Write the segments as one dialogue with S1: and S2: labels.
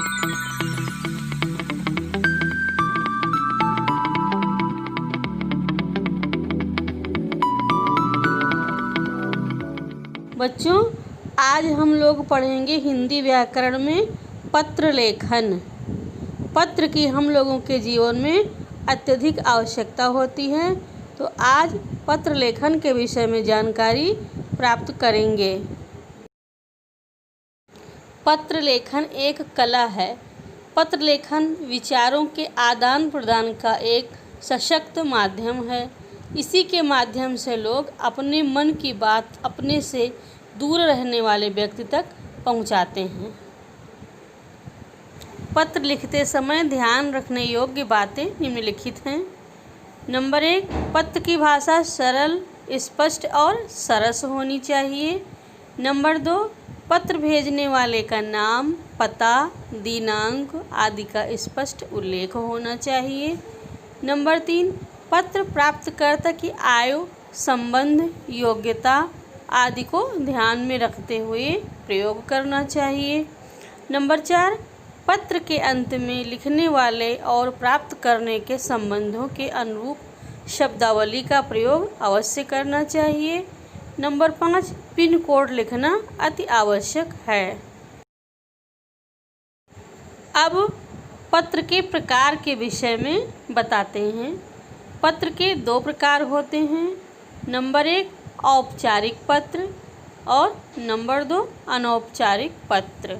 S1: बच्चों, आज हम लोग पढ़ेंगे हिंदी व्याकरण में पत्र लेखन। पत्र की हम लोगों के जीवन में अत्यधिक आवश्यकता होती है, तो आज पत्र लेखन के विषय में जानकारी प्राप्त करेंगे। पत्र लेखन एक कला है। पत्र लेखन विचारों के आदान प्रदान का एक सशक्त माध्यम है। इसी के माध्यम से लोग अपने मन की बात अपने से दूर रहने वाले व्यक्ति तक पहुंचाते हैं। पत्र लिखते समय ध्यान रखने योग्य बातें निम्नलिखित हैं। नंबर 1, पत्र की भाषा सरल, स्पष्ट और सरस होनी चाहिए। नंबर 2, पत्र भेजने वाले का नाम, पता, दिनांक आदि का स्पष्ट उल्लेख होना चाहिए। नंबर 3, पत्र प्राप्तकर्ता की आयु, संबंध, योग्यता आदि को ध्यान में रखते हुए प्रयोग करना चाहिए। नंबर 4, पत्र के अंत में लिखने वाले और प्राप्त करने के संबंधों के अनुरूप शब्दावली का प्रयोग अवश्य करना चाहिए। नंबर 5, पिन कोड लिखना अति आवश्यक है। अब पत्र के प्रकार के विषय में बताते हैं। पत्र के 2 प्रकार होते हैं। नंबर 1, औपचारिक पत्र और नंबर 2, अनौपचारिक पत्र।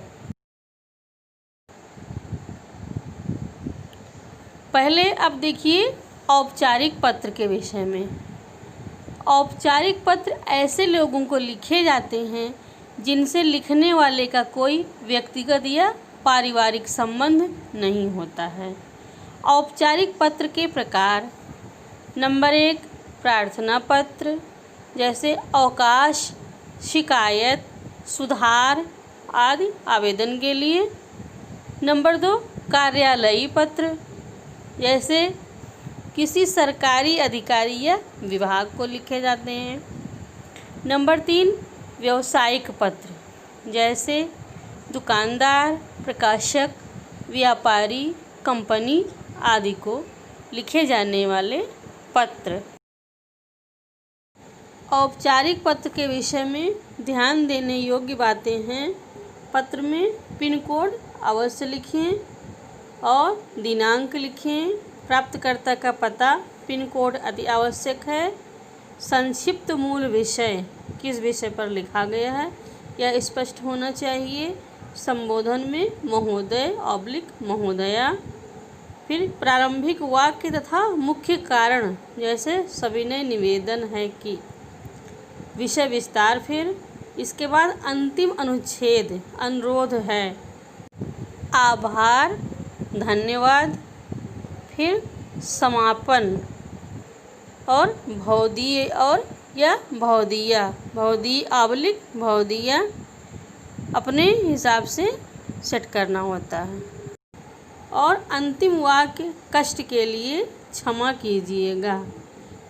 S1: पहले अब देखिए औपचारिक पत्र के विषय में। औपचारिक पत्र ऐसे लोगों को लिखे जाते हैं जिनसे लिखने वाले का कोई व्यक्तिगत या पारिवारिक संबंध नहीं होता है। औपचारिक पत्र के प्रकार। नंबर 1, प्रार्थना पत्र, जैसे अवकाश, शिकायत, सुधार आदि आवेदन के लिए। नंबर 2, कार्यालयीय पत्र, जैसे किसी सरकारी अधिकारी या विभाग को लिखे जाते हैं। नंबर 3, व्यावसायिक पत्र, जैसे दुकानदार, प्रकाशक, व्यापारी, कंपनी आदि को लिखे जाने वाले पत्र। औपचारिक पत्र के विषय में ध्यान देने योग्य बातें हैं। पत्र में पिन कोड अवश्य लिखें और दिनांक लिखें। प्राप्तकर्ता का पता, पिन कोड अति आवश्यक है। संक्षिप्त मूल विषय, किस विषय पर लिखा गया है यह स्पष्ट होना चाहिए। संबोधन में महोदय/महोदया। फिर प्रारंभिक वाक्य तथा मुख्य कारण, जैसे सविनय निवेदन है कि। विषय विस्तार। फिर इसके बाद अंतिम अनुच्छेद, अनुरोध है, आभार, धन्यवाद। फिर समापन और भौदीय और या भौदीया अपने हिसाब से सेट करना होता है। और अंतिम वाक्य, कष्ट के लिए क्षमा कीजिएगा।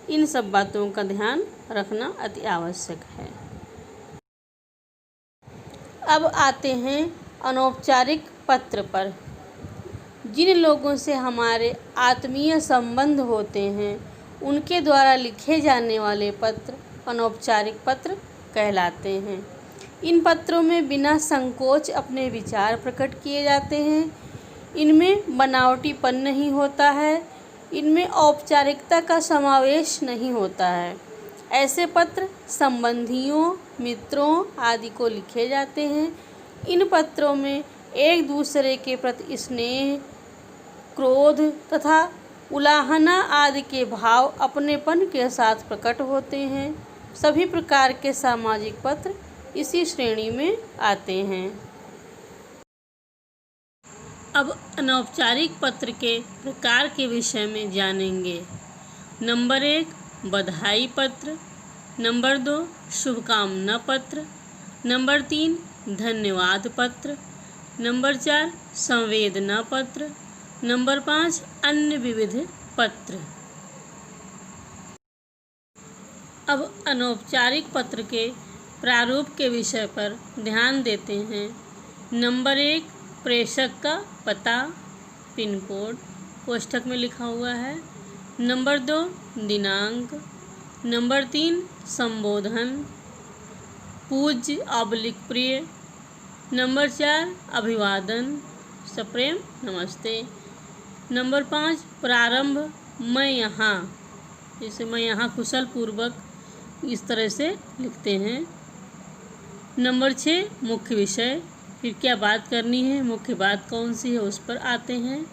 S1: इन सब बातों का ध्यान रखना अति आवश्यक है। अब आते हैं अनौपचारिक पत्र पर। जिन लोगों से हमारे आत्मीय संबंध होते हैं उनके द्वारा लिखे जाने वाले पत्र अनौपचारिक पत्र कहलाते हैं। इन पत्रों में बिना संकोच अपने विचार प्रकट किए जाते हैं। इनमें बनावटीपन नहीं होता है। इनमें औपचारिकता का समावेश नहीं होता है। ऐसे पत्र संबंधियों, मित्रों आदि को लिखे जाते हैं। इन पत्रों में एक दूसरे के प्रति स्नेह, क्रोध तथा उलाहना आदि के भाव अपनेपन के साथ प्रकट होते हैं। सभी प्रकार के सामाजिक पत्र इसी श्रेणी में आते हैं। अब अनौपचारिक पत्र के प्रकार के विषय में जानेंगे। नंबर 1, बधाई पत्र। नंबर 2, शुभकामना पत्र। नंबर 3, धन्यवाद पत्र। नंबर 4, संवेदना पत्र। नंबर 5, अन्य विविध पत्र। अब अनौपचारिक पत्र के प्रारूप के विषय पर ध्यान देते हैं। नंबर 1, प्रेषक का पता, पिन कोड कोष्ठक में लिखा हुआ है। नंबर 2 दिनांक। नंबर 3 संबोधन, पूज्य / प्रिय। नंबर 4 अभिवादन, सप्रेम नमस्ते। नंबर 5 प्रारंभ, मैं यहाँ, जैसे मैं यहाँ कुशल पूर्वक इस तरह से लिखते हैं। नंबर 6 मुख्य विषय, फिर क्या बात करनी है, मुख्य बात कौन सी है उस पर आते हैं।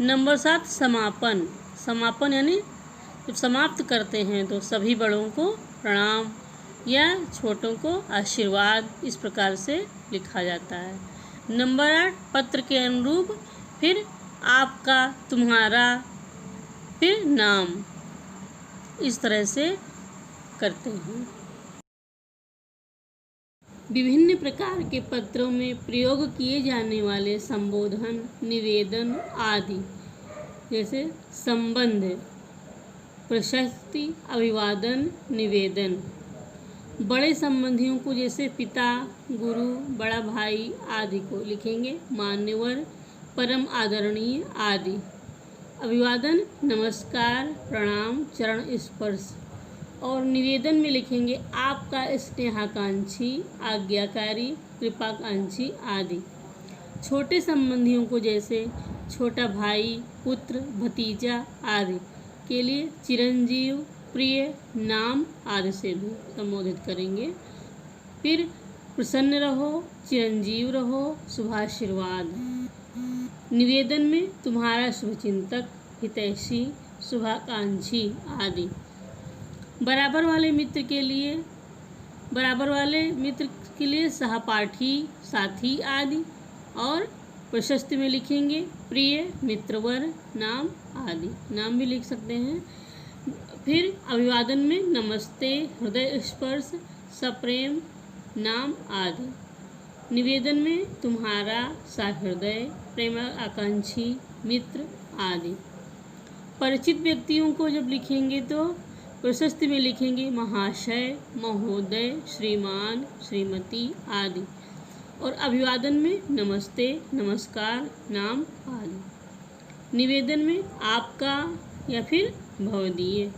S1: नंबर 7 समापन। समापन यानी जब समाप्त करते हैं तो सभी बड़ों को प्रणाम या छोटों को आशीर्वाद, इस प्रकार से लिखा जाता है। नंबर 8 पत्र के अनुरूप, फिर आपका, तुम्हारा, फिर नाम, इस तरह से करते हैं। विभिन्न प्रकार के पत्रों में प्रयोग किए जाने वाले संबोधन, निवेदन आदि, जैसे संबंध, प्रशस्ति, अभिवादन, निवेदन। बड़े संबंधियों को जैसे पिता, गुरु, बड़ा भाई आदि को लिखेंगे मान्यवर, परम आदरणीय आदि। अभिवादन नमस्कार, प्रणाम, चरण स्पर्श। और निवेदन में लिखेंगे आपका स्नेहाकांक्षी, आज्ञाकारी, कृपाकांक्षी आदि। छोटे संबंधियों को जैसे छोटा भाई, पुत्र, भतीजा आदि के लिए चिरंजीव, प्रिय, नाम आदि से भी संबोधित करेंगे। फिर प्रसन्न रहो, चिरंजीव रहो, शुभाशीर्वाद। निवेदन में तुम्हारा शुभचिंतक, हितैषी, शुभाकांक्षी आदि। बराबर वाले मित्र के लिए सहपाठी, साथी आदि। और प्रशस्ति में लिखेंगे प्रिय, मित्रवर, नाम आदि, नाम भी लिख सकते हैं। फिर अभिवादन में नमस्ते, हृदय स्पर्श, सप्रेम, नाम आदि। निवेदन में तुम्हारा, सहृदय, प्रेम आकांक्षी, मित्र आदि। परिचित व्यक्तियों को जब लिखेंगे तो प्रशस्ति में लिखेंगे महाशय, महोदय, श्रीमान, श्रीमती आदि। और अभिवादन में नमस्ते, नमस्कार, नाम आदि। निवेदन में आपका या फिर भवदीय।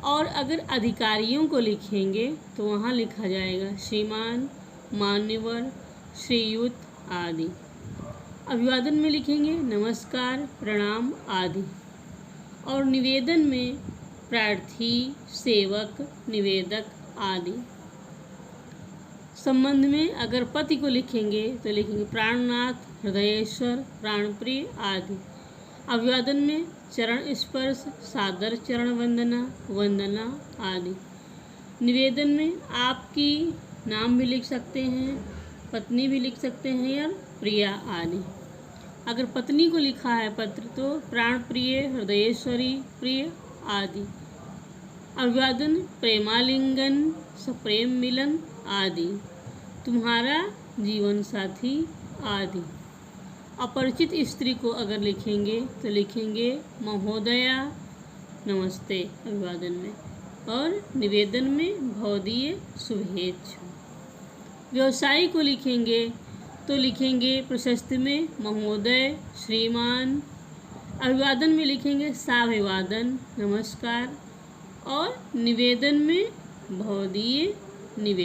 S1: और अगर अधिकारियों को लिखेंगे तो वहाँ लिखा जाएगा श्रीमान, मान्यवर, श्रीयुत आदि। अभिवादन में लिखेंगे नमस्कार, प्रणाम आदि। और निवेदन में प्रार्थी, सेवक, निवेदक आदि। संबंध में अगर पति को लिखेंगे तो लिखेंगे प्राणनाथ, हृदयेश्वर, प्राणप्रिय आदि। अभिवादन में चरण स्पर्श, सादर चरण वंदना, वंदना आदि। निवेदन में आपकी, नाम भी लिख सकते हैं, पत्नी भी लिख सकते हैं या प्रिया आदि। अगर पत्नी को लिखा है पत्र तो प्राणप्रिय, हृदयेश्वरी, प्रिय आदि। अभिवादन प्रेमालिंगन, सप्रेम मिलन आदि। तुम्हारा जीवन साथी आदि। अपरिचित स्त्री को अगर लिखेंगे तो लिखेंगे महोदया, नमस्ते अभिवादन में। और निवेदन में भवदीय, शुभेच्छु। व्यवसायी को लिखेंगे तो लिखेंगे प्रशस्ति में महोदय, श्रीमान। अभिवादन में लिखेंगे साभिवादन, नमस्कार। और निवेदन में भवदीय, निवेदन।